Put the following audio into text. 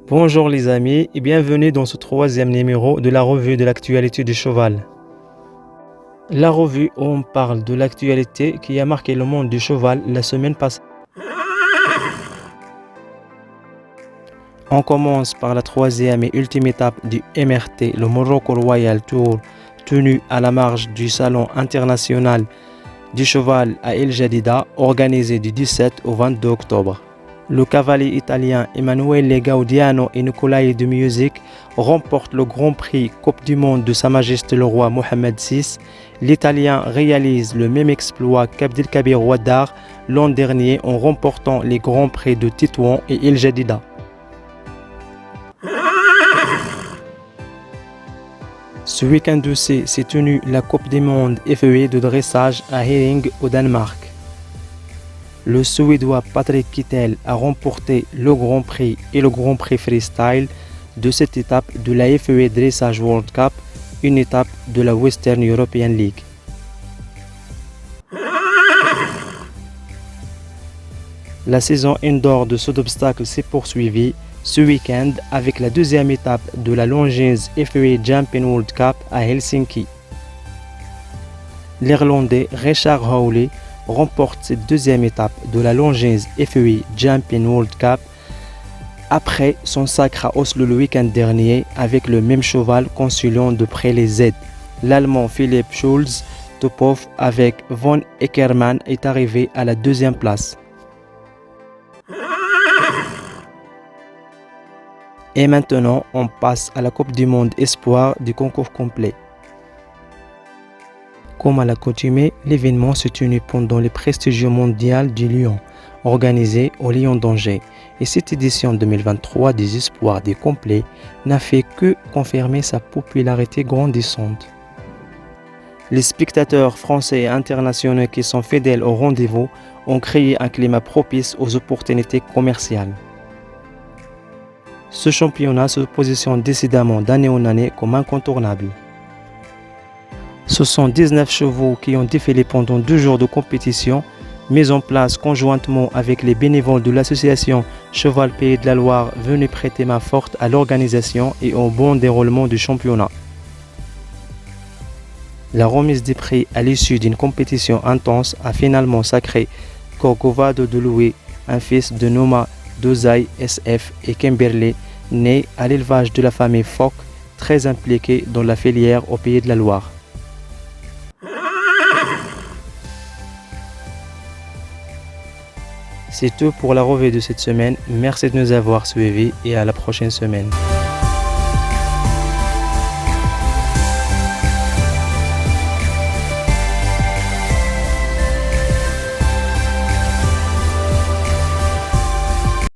Bonjour les amis et bienvenue dans ce troisième numéro de la revue de l'actualité du cheval. La revue où on parle de l'actualité qui a marqué le monde du cheval la semaine passée. On commence par la troisième et ultime étape du MRT, le Morocco Royal Tour, tenu à la marge du Salon international du cheval à El Jadida, organisé du 17 au 22 octobre. Le cavalier italien Emanuele Gaudiano et Nicolae de Music remportent le Grand Prix Coupe du Monde de Sa Majesté le Roi Mohamed VI. L'Italien réalise le même exploit qu'Abdelkabir Ouaddar l'an dernier en remportant les Grands Prix de Tétouan et El Jadida. Ce week-end aussi s'est tenue la Coupe du Monde FEI de dressage à Herning au Danemark. Le Suédois Patrick Kittel a remporté le Grand Prix et le Grand Prix Freestyle de cette étape de la FEI Dressage World Cup, une étape de la Western European League. La saison indoor de saut d'obstacle s'est poursuivie ce week-end avec la deuxième étape de la Longines FEI Jumping World Cup à Helsinki. L'Irlandais Richard Hawley remporte cette deuxième étape de la Longines FEI Jumping World Cup après son sacre à Oslo le week-end dernier avec le même cheval consulant de près les Z. L'Allemand Philipp Schulz Topov avec von Eckermann est arrivé à la deuxième place. Et maintenant, on passe à la Coupe du Monde Espoir du concours complet. Comme à l'accoutumée, l'événement se tenu pendant le prestigieux mondial du Lion, organisé au Lion d'Angers. Et cette édition 2023 des Espoirs des complets n'a fait que confirmer sa popularité grandissante. Les spectateurs français et internationaux qui sont fidèles au rendez-vous ont créé un climat propice aux opportunités commerciales. Ce championnat se positionne décidément d'année en année comme incontournable. Ce sont 19 chevaux qui ont défilé pendant 2 jours de compétition, mis en place conjointement avec les bénévoles de l'association Cheval Pays de la Loire venus prêter main forte à l'organisation et au bon déroulement du championnat. La remise des prix à l'issue d'une compétition intense a finalement sacré Corcovado de Louis, un fils de Noma Dosai SF et Kimberley, né à l'élevage de la famille Foch, très impliqué dans la filière au Pays de la Loire. C'est tout pour la revue de cette semaine. Merci de nous avoir suivis et à la prochaine semaine.